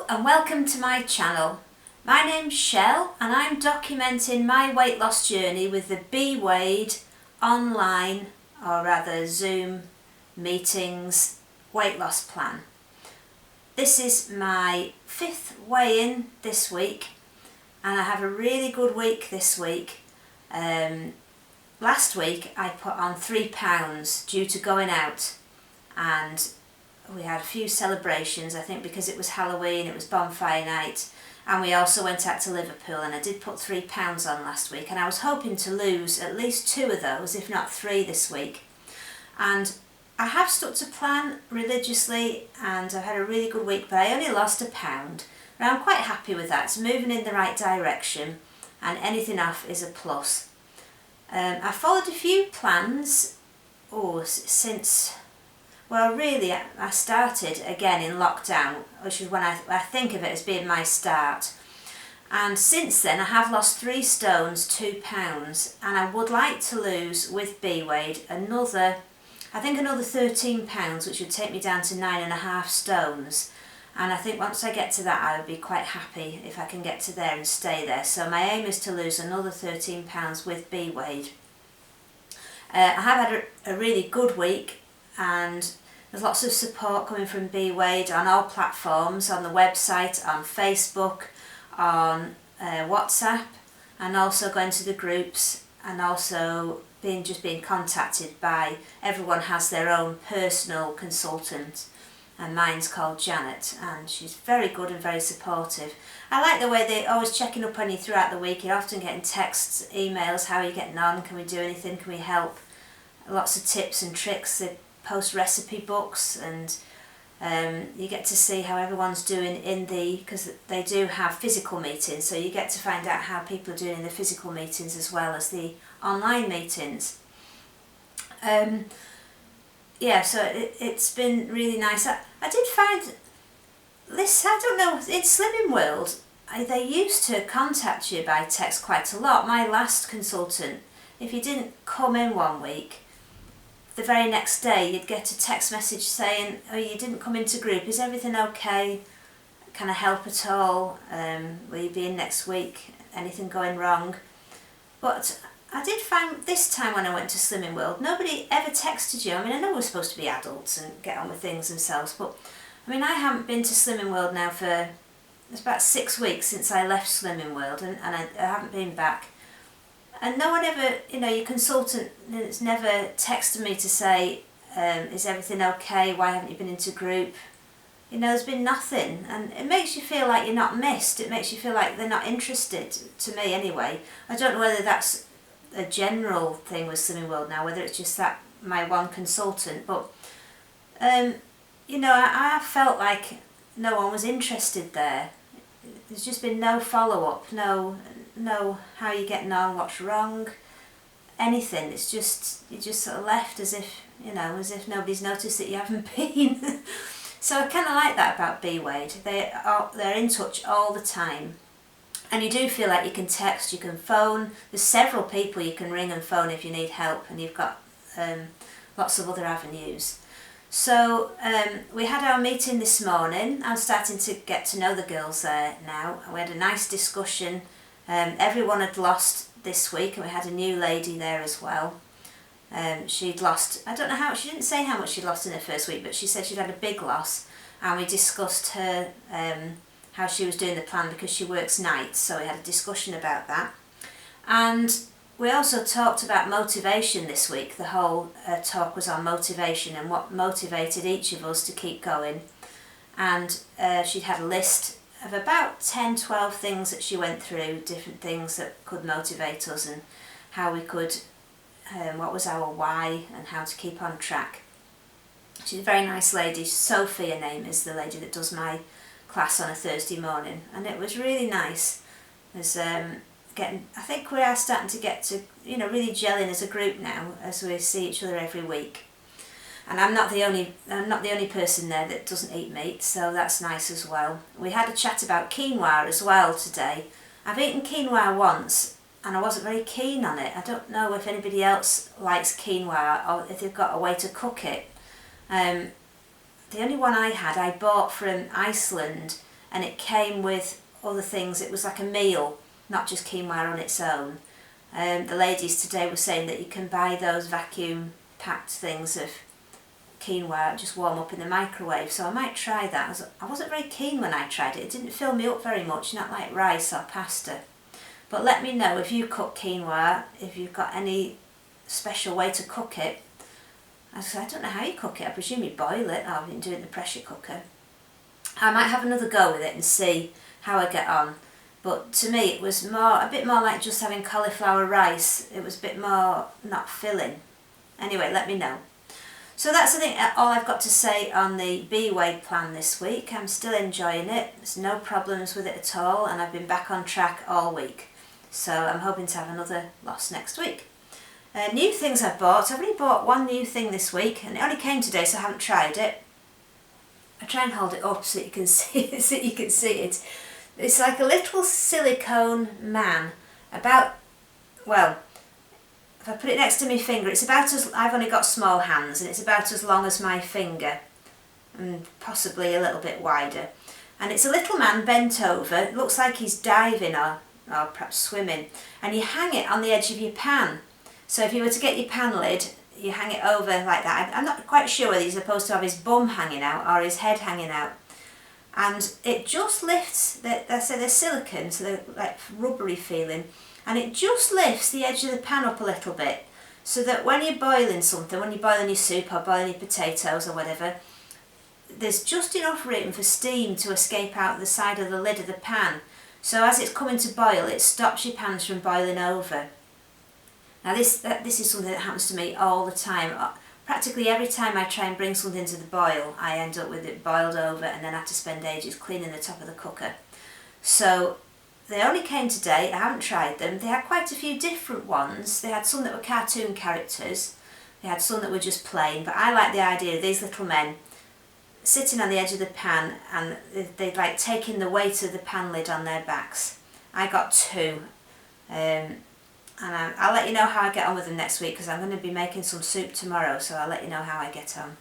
Hello and welcome to my channel. My name's Shell and I'm documenting my weight loss journey with the BeeWeighed online, or rather Zoom meetings weight loss plan. This is my 5th weigh-in this week and I have a really good week this week. Last week I put on 3 pounds due to going out, and we had a few celebrations, I think because it was Halloween, it was bonfire night, and we also went out to Liverpool, and I did put 3 pounds on last week, and I was hoping to lose at least 2 of those, if not 3 this week. And I have stuck to plan religiously and I've had a really good week, but I only lost £1. And I'm quite happy with that. It's moving in the right direction and anything off is a plus. I followed a few plans since, well really I started again in lockdown, which is when I think of it as being my start. And since then I have lost 3 stones, 2 pounds, and I would like to lose with BeeWeighed another 13 pounds, which would take me down to 9.5 stones. And I think once I get to that I would be quite happy if I can get to there and stay there. So my aim is to lose another 13 pounds with BeeWeighed. I have had a really good week, and there's lots of support coming from BeeWeighed on all platforms, on the website, on Facebook, on WhatsApp, and also going to the groups, and also being contacted by, everyone has their own personal consultant, and mine's called Janet, and she's very good and very supportive. I like the way they're always checking up on you throughout the week. You're often getting texts, emails, how are you getting on, can we do anything, can we help? Lots of tips and tricks. They post recipe books, and you get to see how everyone's doing because they do have physical meetings, so you get to find out how people are doing in the physical meetings as well as the online meetings. Yeah, so it's been really nice. I did find this, I don't know, in Slimming World, they used to contact you by text quite a lot. My last consultant, if you didn't come in one week, the very next day you'd get a text message saying, oh, you didn't come into group, is everything okay? Can I help at all? Will you be in next week? Anything going wrong? But I did find this time when I went to Slimming World, nobody ever texted you. I mean, I know we're supposed to be adults and get on with things themselves, but I mean, I haven't been to Slimming World now for, it's about 6 weeks since I left Slimming World, and I haven't been back. And no one ever, your consultant has never texted me to say, is everything okay, why haven't you been into group? There's been nothing, and it makes you feel like you're not missed. It makes you feel like they're not interested, to me anyway. I don't know whether that's a general thing with Slimming World now, whether it's just that my one consultant, but I felt like no one was interested there. There's just been no follow-up, no how are you getting on, what's wrong, anything. It's just, you just sort of left as if nobody's noticed that you haven't been. So I kind of like that about BeeWeighed. They're in touch all the time. And you do feel like you can text, you can phone. There's several people you can ring and phone if you need help, and you've got lots of other avenues. So we had our meeting this morning. I'm starting to get to know the girls there now. We had a nice discussion. Everyone had lost this week, and we had a new lady there as well. She'd lost, I don't know she didn't say how much she'd lost in her first week, but she said she'd had a big loss, and we discussed her how she was doing the plan because she works nights, so we had a discussion about that. And we also talked about motivation this week. The whole talk was on motivation and what motivated each of us to keep going. And she'd had a list of about 10-12 things that she went through, different things that could motivate us and how we could, what was our why and how to keep on track. She's a very nice lady. Sophie, her name is, the lady that does my class on a Thursday morning, and it was really nice. There's I think we are starting to get to really gelling as a group now, as we see each other every week. And I'm not the only person there that doesn't eat meat, so that's nice as well. We had a chat about quinoa as well today. I've eaten quinoa once and I wasn't very keen on it. I don't know if anybody else likes quinoa or if they've got a way to cook it. The only one I had, I bought from Iceland, and it came with other things. It was like a meal, not just quinoa on its own. The ladies today were saying that you can buy those vacuum packed things of quinoa, just warm up in the microwave, so I might try that. I wasn't very keen when I tried it. It didn't fill me up very much, not like rice or pasta. But let me know if you cook quinoa, if you've got any special way to cook it. I don't know how you cook it. I presume you boil it. I've been doing the pressure cooker. I might have another go with it and see how I get on. But to me it was a bit more like just having cauliflower rice. It was a bit more not filling. Anyway, let me know. So that's, I think, all I've got to say on the BeeWeighed plan this week. I'm still enjoying it. There's no problems with it at all, and I've been back on track all week. So I'm hoping to have another loss next week. New things I've bought. I've only bought one new thing this week, and it only came today, so I haven't tried it. I try and hold it up so you can see it. It's like a little silicone man, about, well, if I put it next to my finger, it's about as, I've only got small hands, and it's about as long as my finger, and possibly a little bit wider. And it's a little man bent over. It looks like he's diving or perhaps swimming, and you hang it on the edge of your pan. So if you were to get your pan lid, you hang it over like that. I'm not quite sure whether you're supposed to have his bum hanging out or his head hanging out. And it just lifts, they're silicone, so they're like rubbery feeling, and it just lifts the edge of the pan up a little bit, so that when you're boiling something, when you're boiling your soup or boiling your potatoes or whatever, there's just enough room for steam to escape out the side of the lid of the pan. So as it's coming to boil, it stops your pans from boiling over. Now this is something that happens to me all the time. Practically every time I try and bring something to the boil, I end up with it boiled over and then have to spend ages cleaning the top of the cooker. So they only came today. I haven't tried them. They had quite a few different ones. They had some that were cartoon characters. They had some that were just plain, but I like the idea of these little men sitting on the edge of the pan, and they'd like taking the weight of the pan lid on their backs. I got two. And I'll let you know how I get on with them next week, because I'm going to be making some soup tomorrow, so I'll let you know how I get on.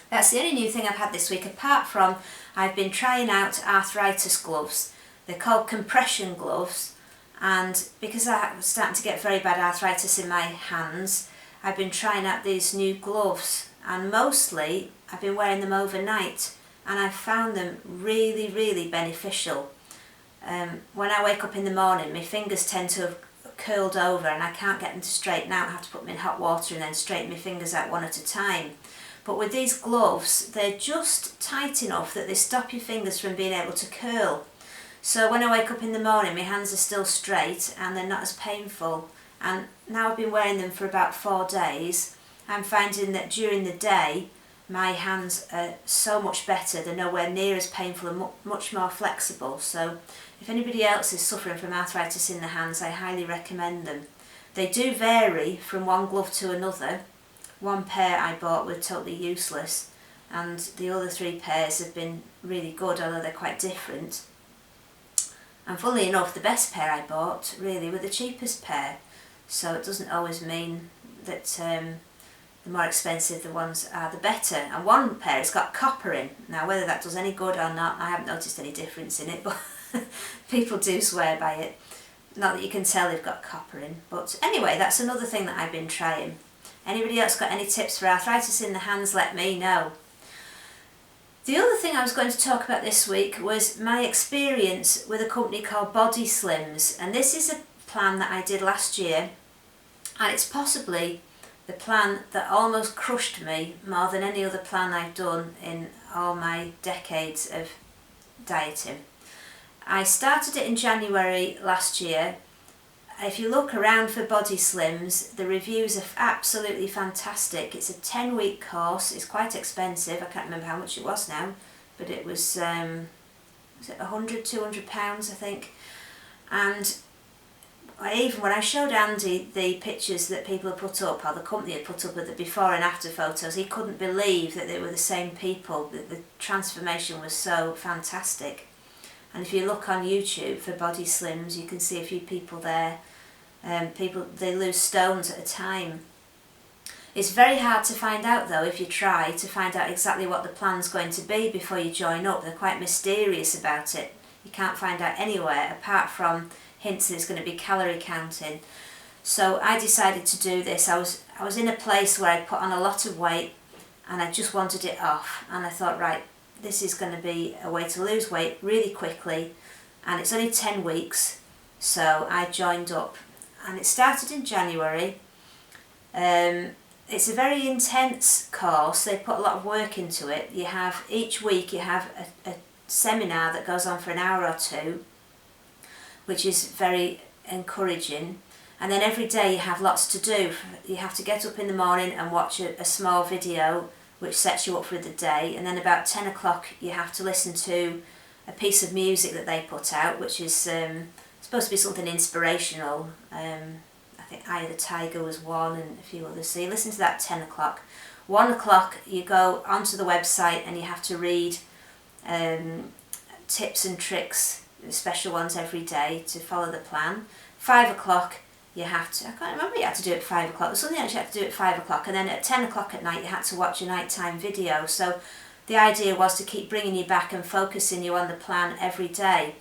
That's the only new thing I've had this week, apart from I've been trying out arthritis gloves. They're called compression gloves, and because I was starting to get very bad arthritis in my hands, I've been trying out these new gloves, and mostly I've been wearing them overnight, and I've found them really, really beneficial. When I wake up in the morning, my fingers tend to have curled over and I can't get them to straighten out. I have to put them in hot water and then straighten my fingers out one at a time. But with these gloves, they're just tight enough that they stop your fingers from being able to curl. So when I wake up in the morning, my hands are still straight and they're not as painful. And now I've been wearing them for about 4 days. I'm finding that during the day, my hands are so much better. They're nowhere near as painful and much more flexible. So if anybody else is suffering from arthritis in the hands, I highly recommend them. They do vary from one glove to another. One pair I bought were totally useless, and the other 3 pairs have been really good, although they're quite different. And funnily enough, the best pair I bought really were the cheapest pair. So it doesn't always mean that the more expensive the ones are, the better. And one pair has got copper in. Now whether that does any good or not, I haven't noticed any difference in it, but people do swear by it. Not that you can tell they've got copper in. But anyway, that's another thing that I've been trying. Anybody else got any tips for arthritis in the hands, let me know. The other thing I was going to talk about this week was my experience with a company called Bodyslims, and this is a plan that I did last year, and it's possibly the plan that almost crushed me more than any other plan I've done in all my decades of dieting. I started it in January last year. If you look around for Bodyslims, the reviews are absolutely fantastic. It's a 10-week course. It's quite expensive. I can't remember how much it was now, but it was it £100, £200, I think. And even when I showed Andy the pictures that people had put up, or the company had put up of the before and after photos, he couldn't believe that they were the same people. The transformation was so fantastic. And if you look on YouTube for Bodyslims, you can see a few people there. They lose stones at a time. It's very hard to find out though if you try to find out exactly what the plan's going to be before you join up. They're quite mysterious about it. You can't find out anywhere apart from hints that it's going to be calorie counting. So I decided to do this. I was in a place where I put on a lot of weight and I just wanted it off, and I thought, right, this is going to be a way to lose weight really quickly, and it's only 10 weeks, so I joined up, and it started in January. It's a very intense course. They put a lot of work into it. Each week you have a seminar that goes on for an hour or two, which is very encouraging. And then every day you have lots to do. You have to get up in the morning and watch a small video which sets you up for the day, and then about 10 o'clock you have to listen to a piece of music that they put out, which is supposed to be something inspirational. I think Eye of the Tiger was one, and a few others. So you listen to that at 10 o'clock. 1 o'clock you go onto the website and you have to read tips and tricks, special ones every day to follow the plan. 5 o'clock you have to, I can't remember what you had to do at 5 o'clock, there's something else you had to do at 5 o'clock, and then at 10 o'clock at night you had to watch a nighttime video. So the idea was to keep bringing you back and focusing you on the plan every day.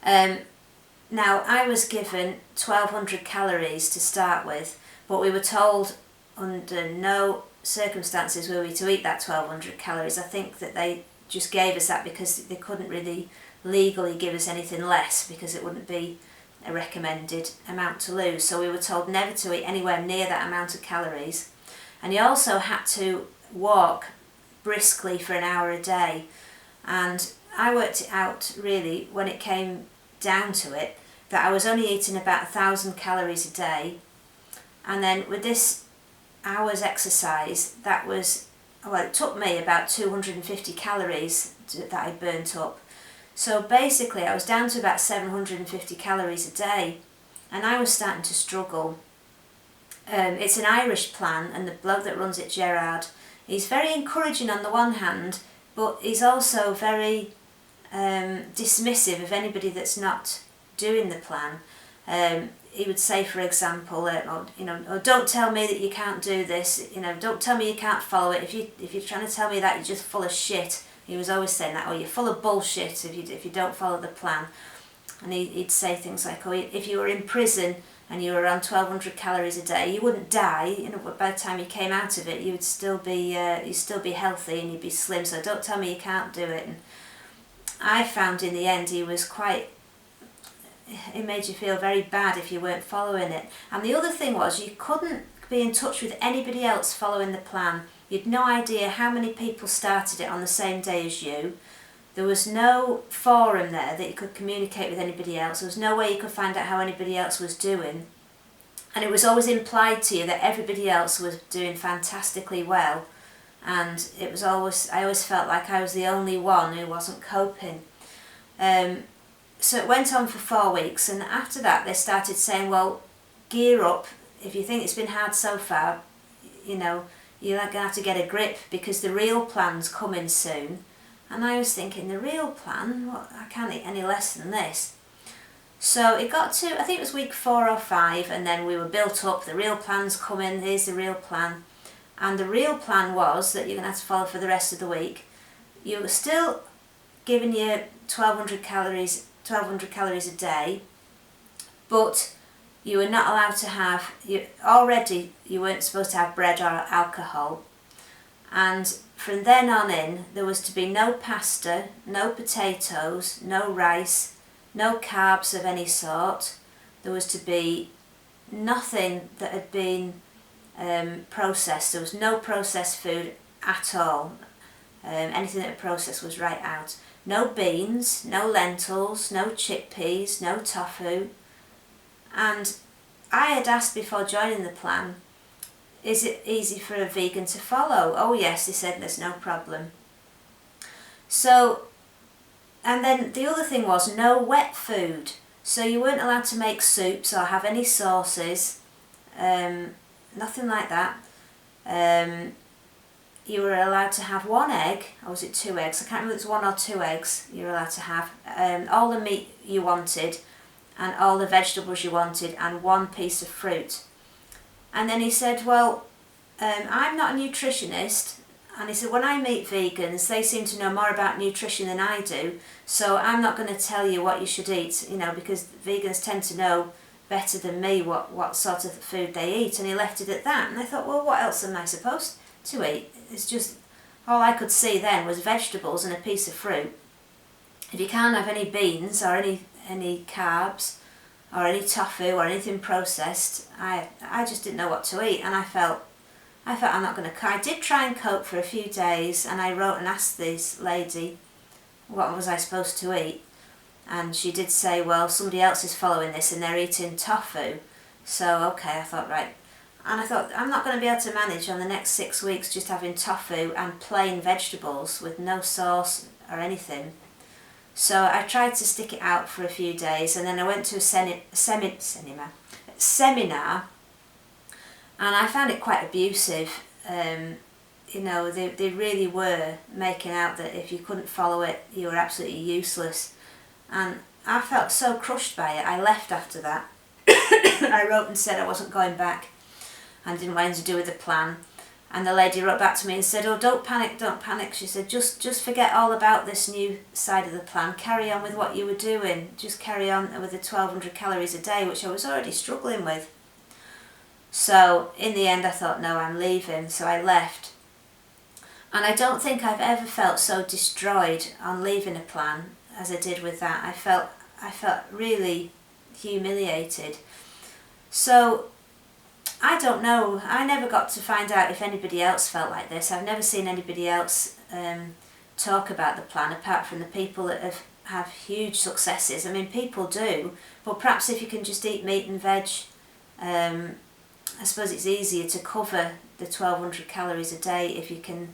Now I was given 1200 calories to start with, but we were told under no circumstances were we to eat that 1200 calories. I think that they just gave us that because they couldn't really legally give us anything less, because it wouldn't be a recommended amount to lose. So we were told never to eat anywhere near that amount of calories, and you also had to walk briskly for an hour a day. And I worked it out really when it came down to it that I was only eating about 1000 calories a day, and then with this hour's exercise, that was, well, it took me about 250 calories that I burnt up. So basically I was down to about 750 calories a day, and I was starting to struggle. It's an Irish plan, and the bloke that runs it, Gerard, he's very encouraging on the one hand, but he's also very dismissive of anybody that's not doing the plan. He would say, for example, oh, don't tell me that you can't do this, don't tell me you can't follow it. If you're trying to tell me that, you're just full of shit. He was always saying that, you're full of bullshit if you don't follow the plan. And he'd say things like, if you were in prison and you were around 1200 calories a day, you wouldn't die. But by the time you came out of it, you'd still be healthy and you'd be slim. So don't tell me you can't do it. And I found in the end it made you feel very bad if you weren't following it. And the other thing was, you couldn't be in touch with anybody else following the plan. You'd no idea how many people started it on the same day as you. There was no forum there that you could communicate with anybody else. There was no way you could find out how anybody else was doing. And it was always implied to you that everybody else was doing fantastically well. And I always felt like I was the only one who wasn't coping. So it went on for 4 weeks, and after that they started saying, well, gear up. If you think it's been hard so far, you're going to have to get a grip, because the real plan's coming soon. And I was thinking, the real plan? What? I can't eat any less than this. So it got to, I think it was week 4 or 5, and then we were built up, the real plan's coming, here's the real plan. And the real plan was that you're going to have to follow for the rest of the week. You were still giving you 1200 calories a day, but you were not allowed to have, you weren't supposed to have bread or alcohol. And from then on in, there was to be no pasta, no potatoes, no rice, no carbs of any sort. There was to be nothing that had been processed. There was no processed food at all. Anything that was processed was right out. No beans, no lentils, no chickpeas, no tofu. And I had asked before joining the plan, is it easy for a vegan to follow? Oh yes, they said, there's no problem. So, and then the other thing was no wet food. So you weren't allowed to make soups or have any sauces, nothing like that. You were allowed to have 1 egg, or was it 2 eggs? I can't remember if it was 1 or 2 eggs you were allowed to have. All the meat you wanted, and all the vegetables you wanted, and 1 piece of fruit. And then he said, well, I'm not a nutritionist, and he said when I meet vegans they seem to know more about nutrition than I do, so I'm not going to tell you what you should eat, you know, because vegans tend to know better than me what sort of food they eat. And he left it at that, and I thought, well, what else am I supposed to eat? It's just, all I could see then was vegetables and a piece of fruit. If you can't have any beans or any carbs or any tofu or anything processed, I just didn't know what to eat, and I felt I'm not going to. I did try and cope for a few days, and I wrote and asked this lady what was I supposed to eat, and she did say, well, somebody else is following this and they're eating tofu. So okay, I thought, right, and I thought I'm not going to be able to manage on the next 6 weeks just having tofu and plain vegetables with no sauce or anything. So I tried to stick it out for a few days, and then I went to a seminar, and I found it quite abusive. You know, they really were making out that if you couldn't follow it, you were absolutely useless. And I felt so crushed by it, I left after that. I wrote and said I wasn't going back and didn't want anything to do with the plan. And the lady wrote back to me and said, oh, don't panic, don't panic. She said, just forget all about this new side of the plan. Carry on with what you were doing. Just carry on with the 1,200 calories a day, which I was already struggling with. So in the end I thought, no, I'm leaving. So I left. And I don't think I've ever felt so destroyed on leaving a plan as I did with that. I felt really humiliated. So I don't know. I never got to find out if anybody else felt like this. I've never seen anybody else talk about the plan apart from the people that have huge successes. I mean, people do, but perhaps if you can just eat meat and veg, I suppose it's easier to cover the 1,200 calories a day if you can,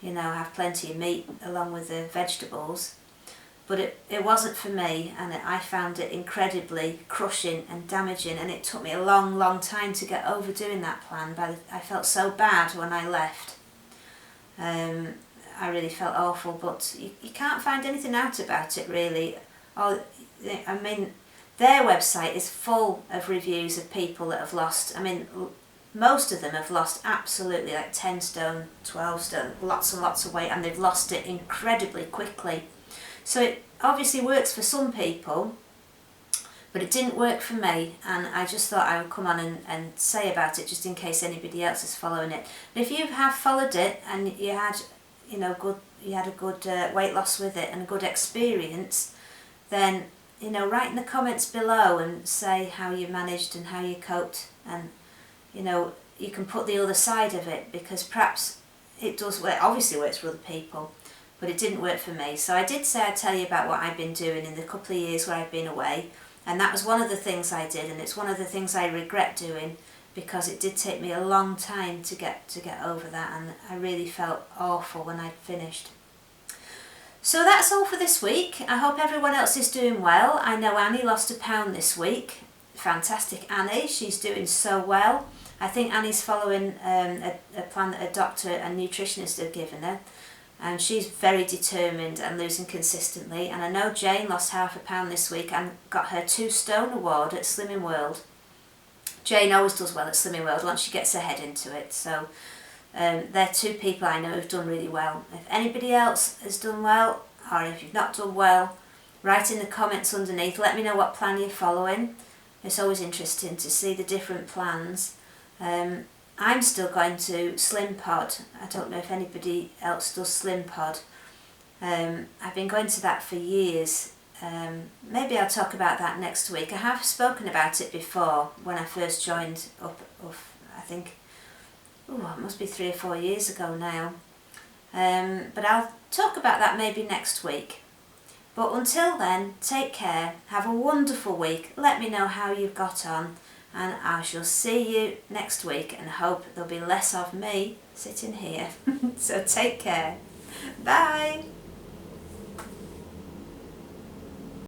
you know, have plenty of meat along with the vegetables. But it wasn't for me, and I found it incredibly crushing and damaging, and it took me a long time to get over doing that plan. I felt so bad when I left. I really felt awful, but you can't find anything out about it really. I mean, their website is full of reviews of people that have lost. I mean, most of them have lost absolutely like 10 stone, 12 stone, lots and lots of weight, and they've lost it incredibly quickly. So it obviously works for some people, but it didn't work for me, and I just thought I would come on and say about it just in case anybody else is following it. But if you have followed it and you had, you know, a good weight loss with it and a good experience, then, you know, write in the comments below and say how you managed and how you coped, and, you know, you can put the other side of it, because perhaps it does work. Obviously works for other people, but it didn't work for me. So I did say I'd tell you about what I've been doing in the couple of years where I've been away, and that was one of the things I did, and it's one of the things I regret doing, because it did take me a long time to get over that, and I really felt awful when I'd finished. So that's all for this week. I hope everyone else is doing well. I know Annie lost £1 pound this week. Fantastic Annie, she's doing so well. I think Annie's following a plan that a doctor and nutritionist have given her, and she's very determined and losing consistently. And I know Jane lost £0.5 pound this week and got her 2 stone award at Slimming World. Jane always does well at Slimming World once she gets her head into it. So they're 2 people I know who've done really well. If anybody else has done well, or if you've not done well, write in the comments underneath. Let me know what plan you're following. It's always interesting to see the different plans. I'm still going to Slim Pod. I don't know if anybody else does Slim Pod. I've been going to that for years. Maybe I'll talk about that next week. I have spoken about it before when I first joined up, I think, it must be 3 or 4 years ago now. But I'll talk about that maybe next week. But until then, take care, have a wonderful week, let me know how you've got on, and I shall see you next week, and hope there'll be less of me sitting here. So take care. Bye.